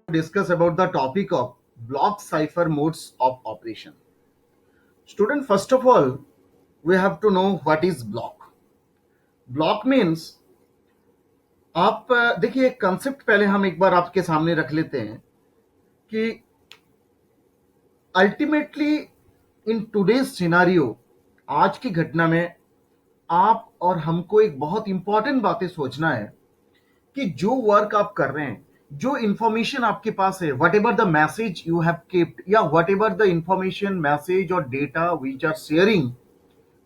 Discuss about the topic of block cipher modes of operation. Student, first of all, we have to know what is block. Block means आप देखिए एक concept पहले हम एक बार आपके सामने रख लेते हैं कि अल्टीमेटली इन टुडेज सिनारियो आज की घटना में आप और हमको एक बहुत इंपॉर्टेंट बातें सोचना है कि जो वर्क आप कर रहे हैं, जो इंफॉर्मेशन आपके पास है, whatever the message you have kept या whatever the information message और data which are sharing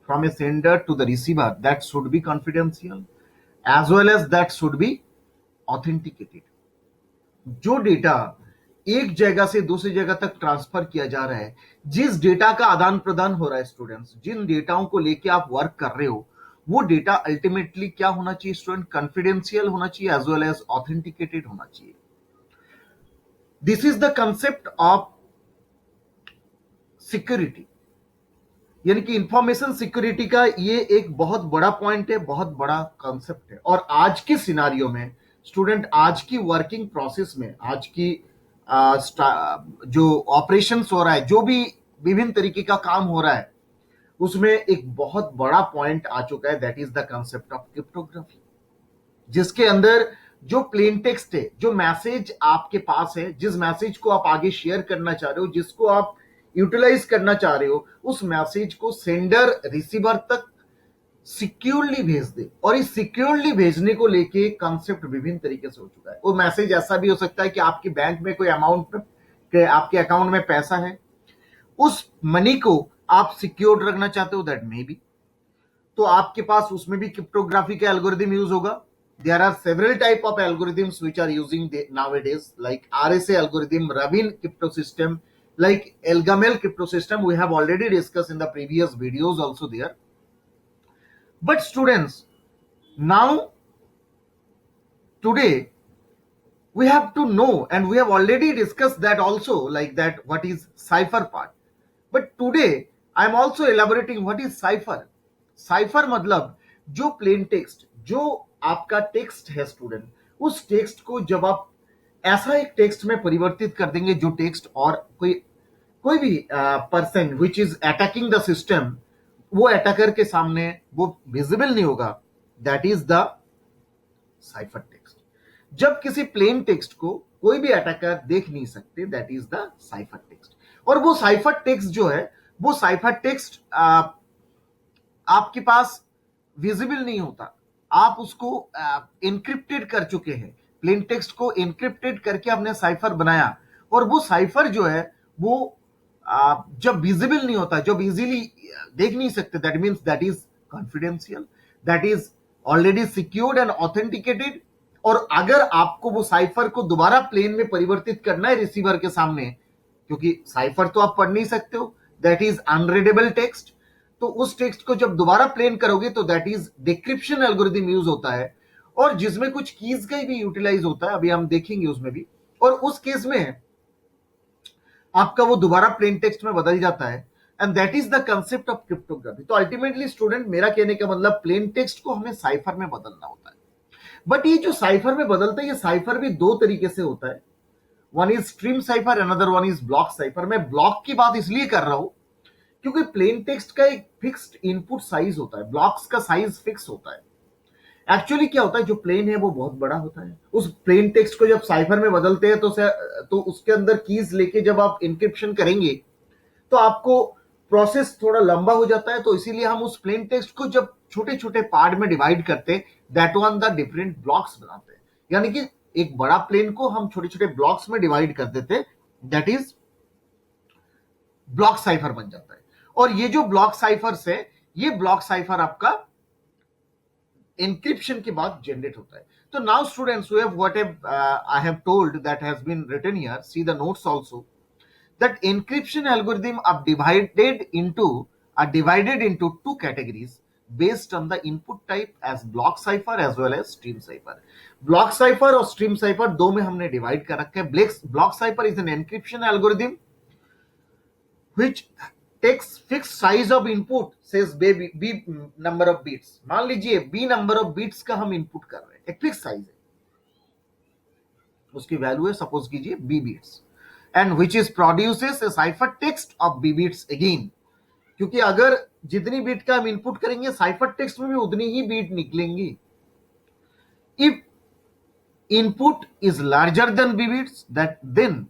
from a sender to the receiver, that should be confidential as well as that should be authenticated. जो data एक जगह से दूसरी जगह तक transfer किया जा रहा है, जिस डेटा का आदान प्रदान हो रहा है स्टूडेंट्स, जिन डेटाओं को लेके आप वर्क कर रहे हो, वो डेटा अल्टीमेटली क्या होना चाहिए स्टूडेंट? कॉन्फिडेंशियल होना चाहिए एज वेल एज ऑथेंटिकेटेड होना चाहिए. This is the concept of security, यानी कि इंफॉर्मेशन सिक्योरिटी का ये एक बहुत बड़ा पॉइंट है, बहुत बड़ा कंसेप्ट है. और आज के सिनारियो में स्टूडेंट, आज की वर्किंग प्रोसेस में, आज की जो ऑपरेशंस हो रहा है, जो भी विभिन्न तरीके का काम हो रहा है, उसमें एक बहुत बड़ा पॉइंट आ चुका है, that is the concept of cryptography, जिसके अंदर जो प्लेन टेक्स्ट है, जो मैसेज आपके पास है, जिस मैसेज को आप आगे शेयर करना चाह रहे हो, जिसको आप यूटिलाइज करना चाह रहे हो, उस मैसेज को सेंडर रिसीवर तक सिक्योरली भेज दे. और इस सिक्योरली भेजने को लेके कंसेप्ट विभिन्न तरीके से हो चुका है. वो मैसेज ऐसा भी हो सकता है कि आपके बैंक में कोई अमाउंट पे, आपके अकाउंट में पैसा है, उस मनी को आप सिक्योर्ड रखना चाहते हो, दैट मे बी, तो आपके पास उसमें भी क्रिप्टोग्राफी का एल्गोरिथम यूज होगा. There are several type of algorithms which are using nowadays, like RSA algorithm, Rabin crypto system, like Elgamal crypto system. We have already discussed in the previous videos also there. But students, now today we have to know, and we have already discussed that also, like that what is cipher part. But today I am also elaborating what is cipher. Cipher मतलब जो plain text, जो आपका text है student, उस text को जब आप ऐसा एक टेक्स्ट में परिवर्तित कर देंगे, जो टेक्स्ट और कोई भी person which is attacking the system, वो अटैकर के सामने वो विजिबल नहीं होगा, that is the cipher text. जब किसी प्लेन टेक्स्ट को कोई भी अटैकर देख नहीं सकते, that is the cipher text. और वो साइफर टेक्स्ट जो है, वो साइफर टेक्स्ट आपके पास विजिबल नहीं होता. आप उसको एनक्रिप्टेड कर चुके हैं, प्लेन टेक्स्ट को एनक्रिप्टेड करके आपने साइफर बनाया, और वो साइफर जो है वो जब विजिबल नहीं होता, जब इजीली देख नहीं सकते, that means that is confidential, that is already secured and authenticated. और अगर आपको वो साइफर को दोबारा प्लेन में परिवर्तित करना है रिसीवर के सामने, क्योंकि साइफर तो आप पढ़ नहीं सकते हो, दैट इज अनरीडेबल टेक्स्ट, तो उस टेक्स्ट को जब दोबारा प्लेन करोगे तो that is decryption algorithm use होता है, और जिसमें कुछ कीज का भी यूटिलाइज होता है, अभी हम देखेंगे उसमें भी. और उस केस में आपका वो दोबारा प्लेन टेक्स्ट में बदल जाता है, and that is the concept of cryptography. तो अल्टीमेटली स्टूडेंट, मेरा कहने का मतलब प्लेन टेक्स्ट को हमें साइफर में बदलना होता है. बट ये जो साइफर में बदलता है, ये साइफर भी दो तरीके से होता है. One is stream cipher, another one is block cipher. मैं ब्लॉक की बात इसलिए कर रहा हूं क्योंकि प्लेन टेक्स्ट का एक फिक्स्ड इनपुट साइज होता है, ब्लॉक्स का साइज फिक्स होता है. एक्चुअली क्या होता है, जो प्लेन है वो बहुत बड़ा होता है. उस प्लेन टेक्स्ट को जब साइफर में बदलते हैं तो उसके अंदर कीज लेके जब आप इंक्रिप्शन करेंगे तो आपको प्रोसेस थोड़ा लंबा हो जाता है. तो इसीलिए हम उस प्लेन टेक्स्ट को जब छोटे छोटे पार्ट में डिवाइड करते हैं, that one the different blocks बनाते हैं. यानी कि एक बड़ा प्लेन को हम छोटे छोटे ब्लॉक्स में डिवाइड कर देते हैं, दैट इज ब्लॉक साइफर बन जाता है. और ये जो ब्लॉक साइफर है, ये ब्लॉक साइफर आपका एन्क्रिप्शन के बाद जनरेट होता है. तो now students, we have what I have told that has been written here, see the notes also, that encryption algorithm are divided into two categories based on the input type as block cipher as well as stream cipher. Block cipher और stream cipher दो में हमने divide कर रखा है. Block cipher is an encryption algorithm which takes fixed size of input, says b number of bits. मान लीजिए b number of bits का हम इनपुट कर रहे हैं, एक फिक्स साइज है. उसकी वैल्यू है सपोज कीजिए B bits, and which is produces a cipher text of B bits again, क्योंकि अगर जितनी बीट का हम इनपुट करेंगे साइफर टेक्स्ट में भी उतनी ही बीट निकलेंगी। If input is larger than B bits that then,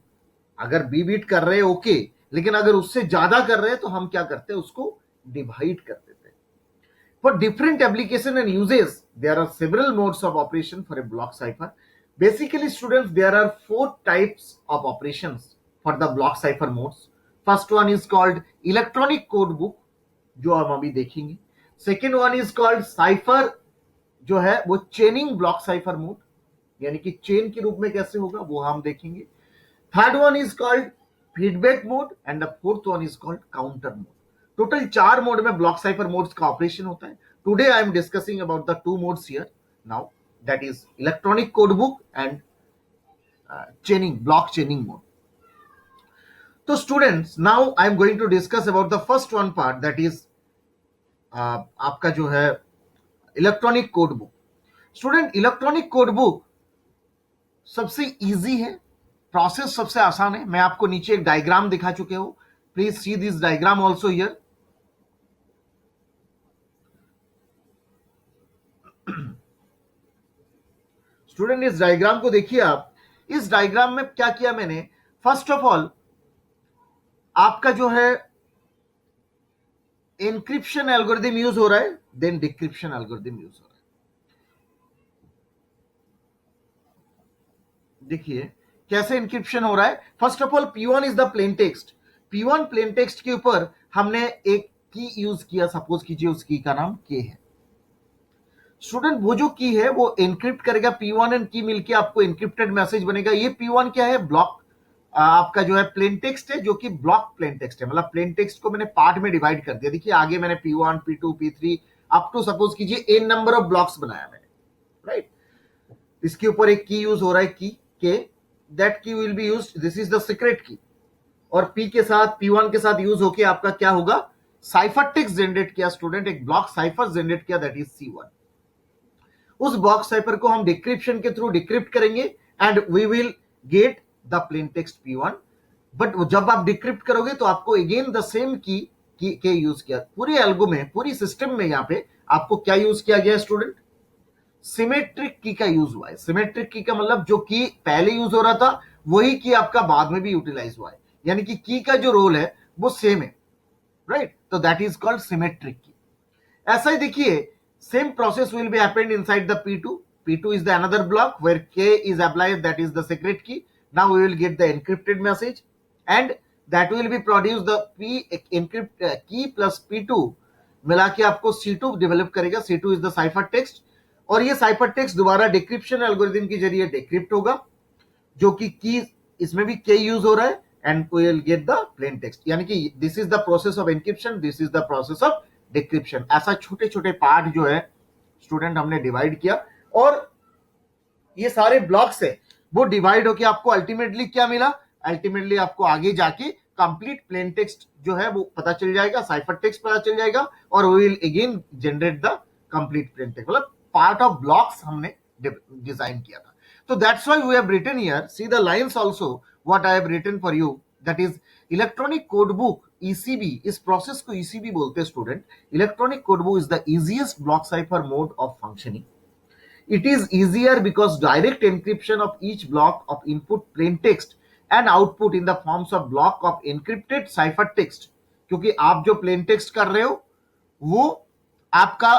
अगर बी बीट कर रहे हैं ओके, लेकिन अगर उससे ज्यादा कर रहे हैं तो हम क्या करते हैं, उसको डिवाइड कर देते हैं। For different application and uses there are several modes of operation for a block cipher. Basically students there are 4 types of operations for the block cipher modes. First one is called electronic code book, जो हम अभी देखेंगे। Second one is called cipher, जो है वो चेनिंग block cipher mode, यानी कि chain के रूप में कैसे होगा वो हम देखेंगे। Third one is called feedback mode and the fourth one is called counter mode. Total 4 mode में ब्लॉक साइफर मोड्स का ऑपरेशन होता है। Today I am discussing about the 2 modes here now, that is electronic code book and chaining, block chaining mode. तो students now I am going to discuss about the first one part, that is आपका जो है electronic code book. Student electronic code book सबसे easy है, process सबसे आसान है। मैं आपको नीचे एक डायग्राम दिखा चुके हो, please see this diagram also here. Student इस डायग्राम को देखिए आप। इस डायग्राम में क्या किया मैंने, फर्स्ट ऑफ ऑल आपका जो है एन्क्रिप्शन एल्गोरिथम यूज हो रहा है, देन डिक्रिप्शन एल्गोरिथम यूज हो रहा है। देखिए कैसे इंक्रिप्शन हो रहा है। First of all P1 is the plain text. P1 plain text के ऊपर हमने एक की यूज किया, सपोज कीजिए उस की का नाम K है। स्टूडेंट वो जो की है वो एनक्रिप्ट करेगा, P1 एंड की मिलके आपको एनक्रिप्टेड मैसेज बनेगा। ये P1 क्या है, ब्लॉक आपका जो है प्लेन टेक्स्ट है, जो कि ब्लॉक प्लेन टेक्स्ट है। मतलब प्लेन टेक्स्ट को मैंने पार्ट में डिवाइड कर दिया। देखिए आगे मैंने P1 P2 P3 up to suppose कीजिए n नंबर ऑफ ब्लॉक्स बनाया मैंने, राइट। इसके ऊपर एक की यूज हो रहा है, की के, दैट की will be used, this is the secret की। और P के साथ P1 के साथ यूज होके आपका क्या होगा, साइफर टेक्स्ट जनरेट किया स्टूडेंट, एक ब्लॉक साइफर जनरेट किया, दैट इज C1। उस ब्लॉक साइफर को हम डिक्रिप्शन के थ्रू डिक्रिप्ट करेंगे and we will get the plain text P1। But जब आप डिक्रिप्ट करोगे तो आपको अगेन द सेम की के यूज किया। पूरे एल्गो में, पूरी सिस्टम में यहाँ पे आपको क्या यूज किया गया स्टूडेंट, सिमेट्रिक की का यूज हुआ है। सिमेट्रिक की का मतलब जो की पहले यूज हो रहा था वही की आपका बाद में भी यूटिलाइज हुआ है, यानी कि की का जो रोल है वो सेम है, राइट। तो दैट इज कॉल्ड सिमेट्रिक की। ऐसा ही देखिए same process will be happened inside the P2. P2 is the another block where K is applied, that is the secret key. Now we will get the encrypted message and that will be produced, the P encrypt key plus P2 मिला के आपको C2 develop करेगा। C2 is the cipher text और ये cipher text दोबारा decryption algorithm के जरिए decrypt होगा, जो कि की इसमें भी K यूज हो रहा है and we will get the plain text. यानी कि this is the process of encryption, this is the process of decryption. ऐसा छोटे छोटे पार्ट जो है स्टूडेंट हमने डिवाइड किया और ये सारे ब्लॉक्स है वो डिवाइड होके आपको अल्टीमेटली क्या मिला, अल्टीमेटली आपको आगे जाके कंप्लीट प्लेन टेक्स्ट जो है वो पता चल जाएगा, साइफर टेक्स्ट पता चल जाएगा और we will again generate the complete plain text. मतलब पार्ट ऑफ ब्लॉक्स हमने डिजाइन किया था। तो that's why we have written here, see the lines also what I have written for you, that is electronic code book ECB। इस process को ECB बोलते हैं student. Electronic code book is the easiest block cipher mode of functioning. It is easier because direct encryption of each block of input plain text and output in the forms of block of encrypted cipher text। क्योंकि आप जो plain text कर रहे हो वो आपका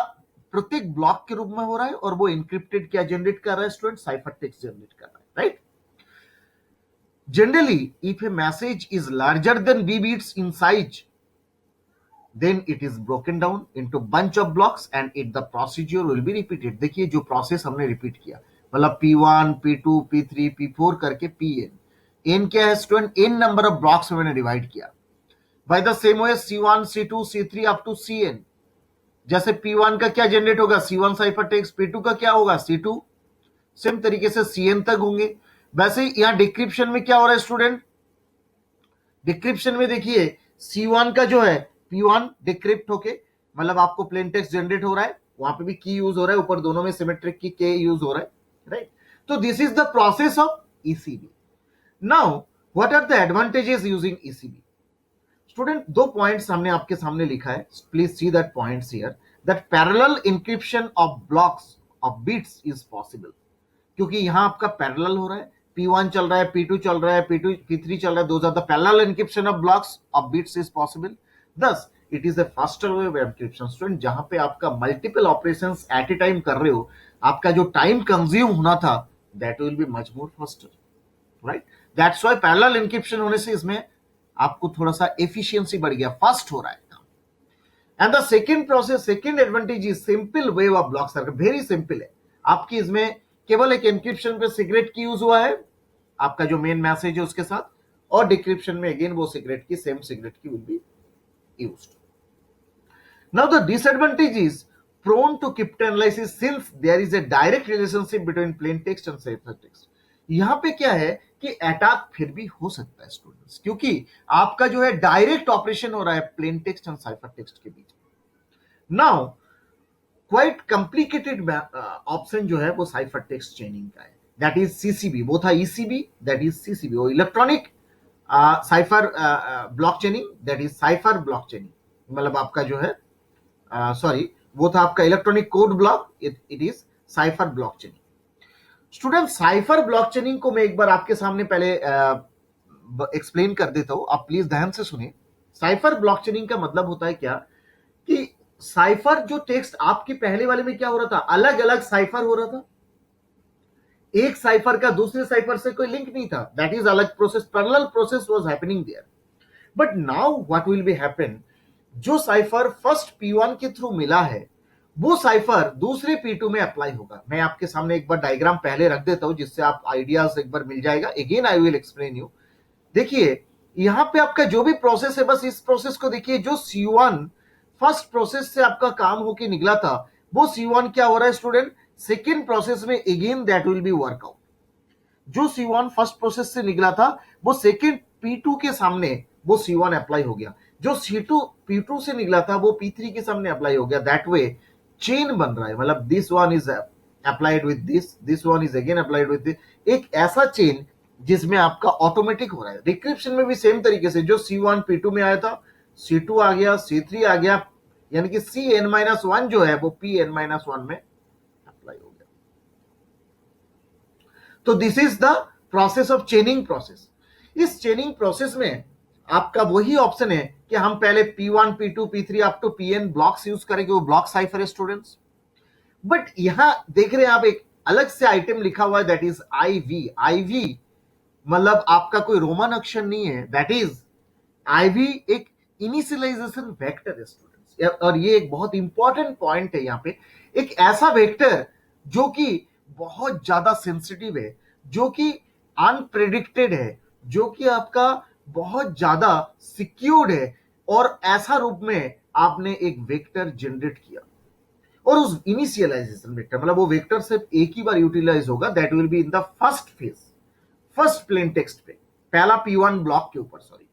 प्रत्येक block के रूप में हो रहा है और वो encrypted क्या जनरेट कर रहा है स्टूडेंट, साइफर टेक्स्ट जनरेट कर रहा है, right. Generally, if a message is larger than B bits in size, then it is broken down into bunch of blocks and it the procedure will be repeated। देखिए जो process हमने repeat किया, मतलब P1 P2 P3 P4 करके Pn, n क्या है student, n number of blocks में मैंने डिवाइड किया। By the same way C1 C2 C3 up to Cn, जैसे P1 का क्या जनरेट होगा, C1 साइफर टेक्स्ट, P2 का क्या होगा, C2, सेम तरीके से Cn तक होंगे। वैसे यहां डिक्रिप्शन में क्या हो रहा है स्टूडेंट, डिक्रिप्शन में देखिए C1 का जो है P1 डिक्रिप्ट होके, मतलब आपको प्लेन टेक्स्ट जनरेट हो रहा है, वहां पे भी की यूज हो रहा है, ऊपर दोनों में सिमेट्रिक की के यूज हो रहा है, राइट। तो this is the process of ECB. Now, what are the advantages using ECB? Student दो पॉइंट्स हमने आपके सामने लिखा है, please see that points here, that parallel encryption of blocks of bits is possible, क्योंकि यहां आपका पैरेलल हो रहा है, P1 चल रहा है, P2 चल रहा है, P2 P3 चल रहा है, those are the parallel encryption of blocks of bits is possible, thus it is a faster way of encryption. Student जहां पे आपका multiple operations at a time कर रहे हो, आपका जो टाइम कंज्यूम होना था that will be much more faster, right? That's why parallel encryption होने से इसमें आपको थोड़ा सा एफिशिएंसी बढ़ गया, फास्ट हो रहा है काम। And the second process, second advantage is simple way of block circuit, very simple है। आपकी इसमें केवल एक एन्क्रिप्शन पे सीक्रेट की यूज हुआ है, आपका जो मेन मैसेज है उसके साथ, और डिक्रिप्शन में अगेन वो सीक्रेट की, सेम सीक्रेट की will be used. Now the disadvantage is prone to cryptanalysis since there is a direct relationship between plain text and cipher text। यहां पे क्या है कि अटैक फिर भी हो सकता है स्टूडेंट्स, क्योंकि आपका जो है डायरेक्ट ऑपरेशन हो रहा है plain text and cipher text के बीच। नाउ क्वाइट कॉम्प्लिकेटेड ऑप्शन जो है वो साइफर टेक्स्ट चेनिंग का है, दैट इज सीसीबी। वो था ईसीबी, दैट इज सीसीबी। वो electronic cipher block चेनिंग, that is cipher block चेनिंग, मतलब आपका जो है सॉरी वो था आपका electronic code block, it is cipher block चेनिंग। Student cipher block चेनिंग को मैं एक बार आपके सामने पहले एक्सप्लेन कर देता हूं, आप प्लीज ध्यान से सुनिए। साइफर ब्लॉक चेनिंग का मतलब होता है क्या कि साइफर जो टेक्स्ट आपके पहले वाले में क्या हो रहा था, अलग अलग साइफर हो रहा था, एक साइफर का दूसरे साइफर से कोई लिंक नहीं था, दैट इज अलग process, parallel process was happening there. But now what will be happen, जो साइफर फर्स्ट P1 के थ्रू मिला है वो साइफर दूसरे P2 में अप्लाई होगा। मैं आपके सामने एक बार डायग्राम पहले रख देता हूं जिससे आप आइडियाज एक बार मिल जाएगा। Again I will explain you. देखिए यहां पे आपका जो भी प्रोसेस है, बस इस प्रोसेस को देखिए, जो C1 फर्स्ट प्रोसेस से आपका काम होके निकला था वो C1 क्या हो रहा है स्टूडेंट, सेकेंड प्रोसेस में again that will B workout. जो C1 फर्स्ट प्रोसेस से निकला था वो सेकेंड P2 के सामने वो C1 अप्लाई हो गया, जो C2 P2 से निकला था वो P3 के सामने अप्लाई हो गया। दैट वे चेन बन रहा है, मतलब this one is applied with this one is again applied with this, एक ऐसा चेन जिसमें आपका ऑटोमेटिक हो रहा है। डिक्रिप्शन में भी सेम तरीके से जो C1 P2 में आया था C2 आ गया, C3 आ गया, यानी कि Cn-1 जो है वो Pn-1 में अप्लाई हो गया। तो this is the process of चेनिंग process. इस चेनिंग प्रोसेस में आपका वही ऑप्शन है कि हम पहले P1 P2 P3 up to Pn blocks use करेंगे, वो ब्लॉक साइफर है स्टूडेंट्स। बट यहां देख रहे हैं आप एक अलग से आइटम लिखा हुआ है, दैट इज IV। IV मतलब आपका कोई रोमन अक्षर नहीं है, दैट इज IV एक इनिशियलाइजेशन वेक्टर है स्टूडेंट्स। और ये एक बहुत इंपॉर्टेंट पॉइंट है यहाँ पे, एक ऐसा वेक्टर जो कि बहुत ज्यादा सेंसिटिव है, जो कि अनप्रेडिक्टेड है, जो कि आपका बहुत ज्यादा सिक्योर्ड है, और ऐसा रूप में आपने एक वेक्टर जनरेट किया। और उस इनिशियलाइजेशन वेक्टर मतलब वो वेक्टर सिर्फ एक ही बार यूटिलाइज होगा, that will be in the first phase, first plain text पे, पहला P1 ब्लॉक के ऊपर, सॉरी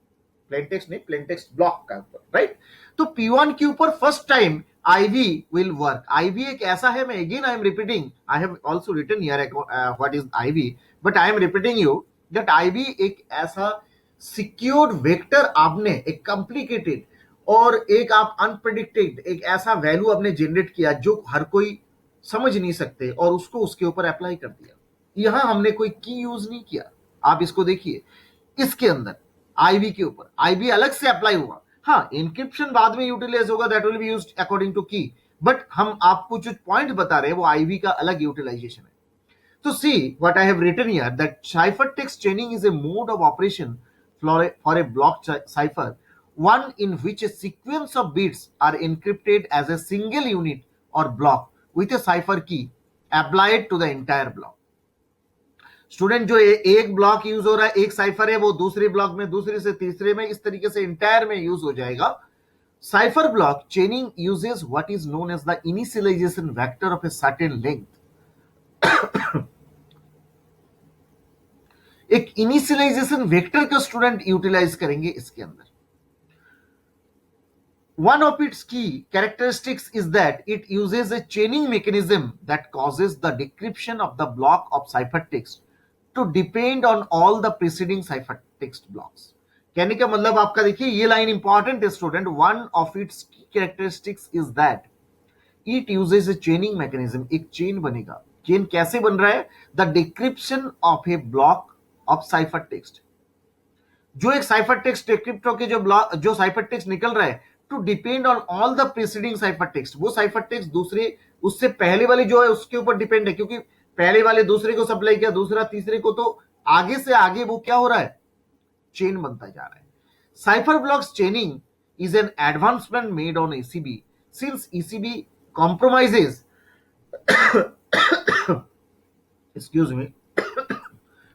प्लेन टेक्स्ट नहीं, प्लेन टेक्स्ट ब्लॉक का ऊपर, राइट? तो P1 के ऊपर first time IV will work. IV एक ऐसा है, मैं again I am repeating, I have also written here what is IV, but I am repeating you that IV एक ऐसा सिक्योर्ड वेक्टर आपने, एक कॉम्प्लिकेटेड और एक आप अनप्रेडिक्टेड एक ऐसा वैल्यू आपने जनरेट किया जो हर कोई समझ नहीं सकते, और उसको उसके ऊपर अप्लाई कर दिया। यहां हमने कोई की यूज नहीं किया। आप इसको देखिए, इसके अंदर IV के ऊपर IV अलग से अप्लाई हुआ, हाँ इंक्रिप्शन बाद में यूटिलाइज होगा, that will be used according to key, but हम आपको जो पॉइंट बता रहे हैं वो IV का अलग यूटिलाइजेशन है। तो see what I have written here, that ciphertext chaining is a mode of operation for a block cipher, one in which a sequence of bits are encrypted as a single unit or block with a cipher key applied to the entire block। Student जो एक block use हो रहा है, एक cipher है, वो दूसरे block में, दूसरे से तीसरे में, इस तरीके से इंटायर में यूज हो जाएगा। Cipher block chaining uses what is known as the initialization vector of a certain length. एक इनिशियलाइजेशन वेक्टर का स्टूडेंट यूटिलाइज करेंगे इसके अंदर। One of its key characteristics is that it uses a chaining mechanism that causes the decryption of the block of ciphertext to depend on all the preceding cipher text blocks. कहने का मतलब आपका देखिए ये line important है student, one of its key characteristics is that it uses a chaining mechanism, एक chain बनेगा। Chain कैसे बन रहा है? The decryption of a block of cipher text, जो एक साइफर टेक्स्ट डिक्रिप्ट होकर जो साइफर टेक्स्ट निकल रहा है, to depend on all the preceding cipher text, वो साइफर टेक्स्ट दूसरे उससे पहले वाले जो है उसके ऊपर डिपेंड है, क्योंकि पहले वाले दूसरे को सप्लाई किया, दूसरा तीसरे को, तो आगे से आगे वो क्या हो रहा है? चेन बनता जा रहा है। Cipher blocks चेनिंग is an advancement made on ECB since ECB compromises excuse me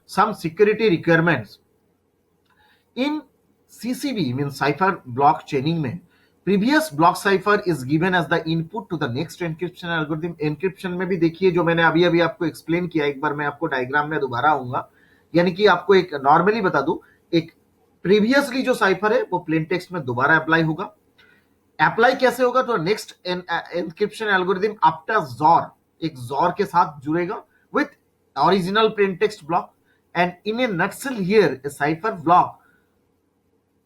some security requirements in CCB means cipher block chaining में previous block cipher is given as the input to the next encryption algorithm। encryption में भी देखिए जो मैंने अभी अभी आपको explain किया, एक बार मैं आपको डायग्राम में दोबारा आऊंगा, यानी कि आपको एक नॉर्मली बता दूं, एक प्रीवियसली जो साइफर है वो प्लेन टेक्स्ट में दोबारा अप्लाई होगा। अप्लाई कैसे होगा? तो next encryption algorithm after jaw, एक जॉर के साथ जुड़ेगा with original plane text block, and in A nutshell here A cipher block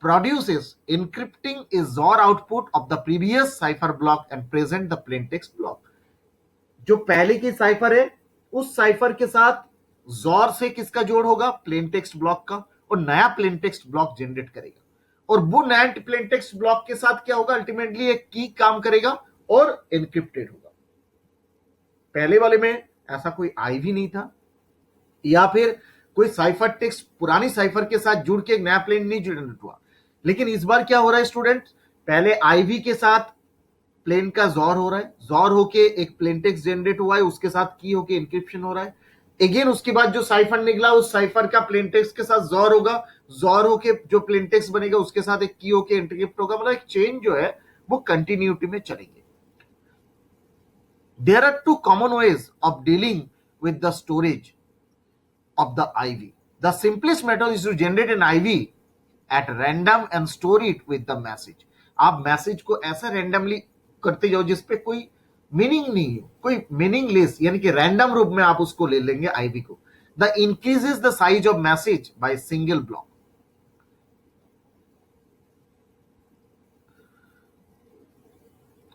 produces encrypting a XOR output of the previous cipher block and present the plain text block। जो पहले की cipher है उस cipher के साथ XOR से किसका जोड़ होगा? प्लेन टेक्स्ट ब्लॉक का, और नया प्लेन टेक्स्ट ब्लॉक जनरेट करेगा, और वो नया प्लेन टेक्स्ट ब्लॉक के साथ क्या होगा? अल्टीमेटली एक की काम करेगा और एनक्रिप्टेड होगा। पहले वाले में ऐसा कोई आईवी नहीं था, या फिर कोई साइफर टेक्स्ट पुरानी साइफर के साथ जुड़ के एक नया प्लेन नहीं जनरेट हुआ, लेकिन इस बार क्या हो रहा है स्टूडेंट? पहले आईवी के साथ प्लेन का जॉर हो रहा है, जॉर होके एक प्लेन टेक्स्ट जनरेट हुआ है, उसके साथ की होके एन्क्रिप्शन हो रहा है, अगेन उसके बाद जो साइफर निकला उस साइफर का प्लेन टेक्स्ट के साथ जॉर होगा, जॉर होके जो प्लेन टेक्स्ट बनेगा उसके साथ एक की होके एन्क्रिप्ट होगा, मतलब एक चेन जो है वो कंटिन्यूटी में चलेंगे। There are two common ways of dealing with the storage of the IV। The simplest method is to generate an IV at random and store it with the message। आप message को ऐसा randomly करते जाओ जिसपे कोई meaning नहीं हो, कोई मीनिंगलेस, यानी कि रैंडम रूप में आप उसको ले लेंगे आईवी को। The increases the size of message by single block.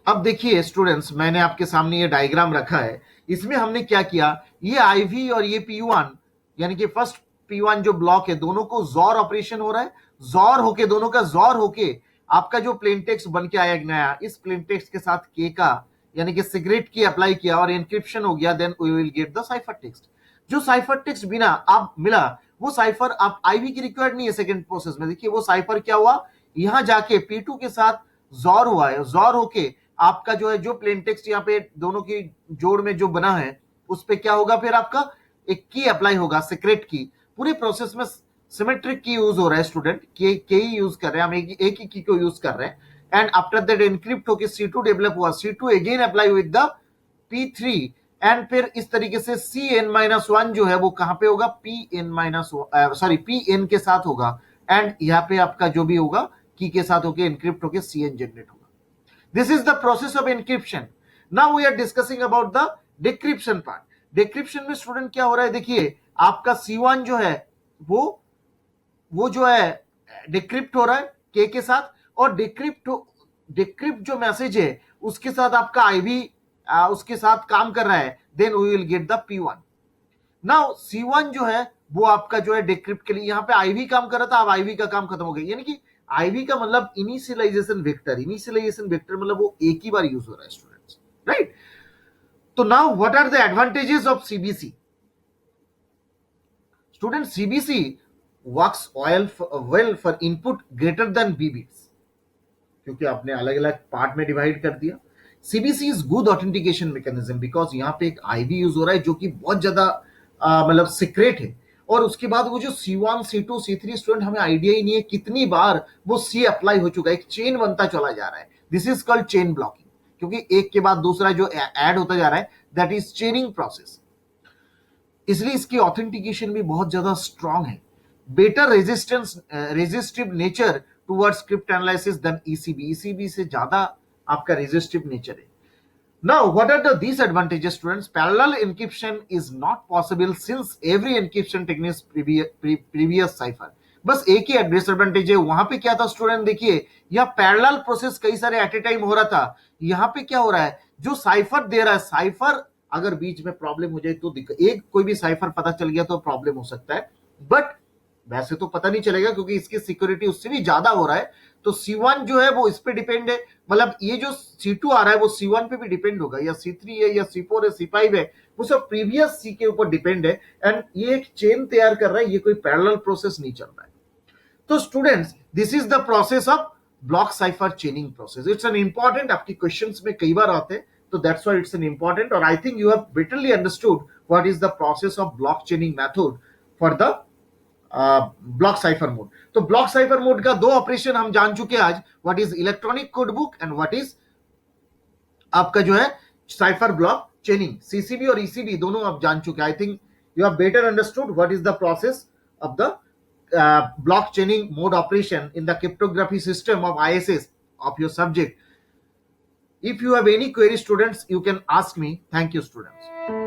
अब देखिए स्टूडेंट्स, मैंने आपके सामने ये डायग्राम रखा है, इसमें हमने क्या किया, ये आईवी और ये P1 यानी कि फर्स्ट P1 जो ब्लॉक है, दोनों को जॉर ऑपरेशन हो रहा है, जॉर होके दोनों का जॉर होके आपका जो प्लेन टेक्स्ट बन के आया नया, इस प्लेन टेक्स्ट के साथ के का यानी कि सिगरेट की अप्लाई किया और एन्क्रिप्शन हो गया, then we will get the cipher text. जो साइफर टेक्स्ट बिना आप मिला वो साइफर आप आईवी की रिक्वायर्ड नहीं है सेकंड प्रोसेस में। देखिए वो साइफर क्या हुआ, यहां जाके P2 के साथ जॉर हुआ है, जॉर होके आपका जो है जो प्लेन टेक्स्ट यहाँ पे दोनों की जोड़ में जो बना है उस पे क्या होगा, फिर आपका एक की अप्लाई होगा, सीक्रेट की। पूरे प्रोसेस में सिमेट्रिक की यूज हो रहा है स्टूडेंट, के ही यूज कर रहे हैं हम, एक ही की को यूज कर रहे हैं, एंड आफ्टर दैट एनक्रिप्ट होकर C2 डेवलप हुआ, C2 again apply with the P3, and फिर इस तरीके से Cn-1 जो है वो कहां पे होगा, Pn के साथ होगा, एंड यहाँ पे आपका जो भी होगा की के साथ होकर एनक्रिप्ट होकर Cn जनरेट होगा। This is the process of encryption. Now we are discussing about the decryption part. Decryption में स्टूडेंट क्या हो रहा है, देखिए आपका C1 जो है वो जो है डिक्रिप्ट हो रहा है के साथ, और डिक्रिप्ट जो मैसेज है उसके साथ आपका आईवी उसके साथ काम कर रहा है, then we will get the P1। Now C1 जो है वो आपका जो है डिक्रिप्ट के लिए यहाँ पे आईवी काम कर रहा था, अब आईवी का काम खत्म हो गया, यानी कि आईवी का मतलब इनिशियलाइजेशन वेक्टर, इनिशियलाइजेशन वेक्टर मतलब वो एक ही बार यूज हो रहा है स्टूडेंट्स, राइट। तो now what are the advantages of CBC? Student CBC works well for input greater than B bits, क्योंकि आपने अलग अलग पार्ट में डिवाइड कर दिया। CBC is good authentication mechanism because यहाँ पे एक आईवी यूज हो रहा है जो कि बहुत ज्यादा मतलब सीक्रेट है, और उसके बाद वो जो C1, C2, C3 स्टूडेंट हमें आइडिया ही नहीं है कितनी बार वो C अप्लाई हो चुका है, एक चेन बनता चला जा रहा है। This is called chain blocking, क्योंकि एक के बाद दूसरा जो ऐड होता जा रहा है, दैट इज चेनिंग प्रोसेस, इसलिए इसकी ऑथेंटिकेशन भी बहुत ज्यादा स्ट्रांग है। Better resistive nature towards script analysis than ECB, ECB से ज्यादा आपका रेजिस्टिव नेचर है। Now, what are the disadvantages, students? Parallel encryption is not possible since every encryption technique is previous cipher. बस एक ही डिसएडवांटेज है. वहां पे क्या था स्टूडेंट, देखिए यह पैरेलल प्रोसेस कई सारे एट ए टाइम हो रहा था. यहाँ पे क्या हो रहा है, जो साइफर दे रहा है, साइफर अगर बीच में प्रॉब्लम हो जाए तो दिक्कत, एक कोई भी साइफर पता चल गया तो प्रॉब्लम हो सकता है, बट वैसे तो पता नहीं चलेगा क्योंकि इसकी सिक्योरिटी उससे भी ज्यादा हो रहा है. तो C1 जो है वो इस पे डिपेंड है, मतलब ये जो C2 आ रहा है वो C1 पे भी डिपेंड होगा, या C3 है या C4 है C5 है, वो सब प्रीवियस C के ऊपर डिपेंड है. एंड ये एक चेन तैयार कर रहा है, ये कोई पैरेलल प्रोसेस नहीं चल रहा है. तो students, this is the process of block cipher chaining process. It's an important, आपकी क्वेश्चंस में कई बार आते हैं, तो that's why it's an important. और I think you have betterly understood what is the process of block chaining method for the block cipher mode. तो block cipher mode का दो ऑपरेशन हम जान चुके हैं आज, what is electronic code book and what is आपका जो है साइफर ब्लॉक चेनिंग. सीसीबी और ईसीबी दोनों आप जान चुके हैं. आई think you have better understood what is the process of the block chaining mode operation in the cryptography system of ISS of your subject. If you have any query, students, you can ask me. Thank you, students.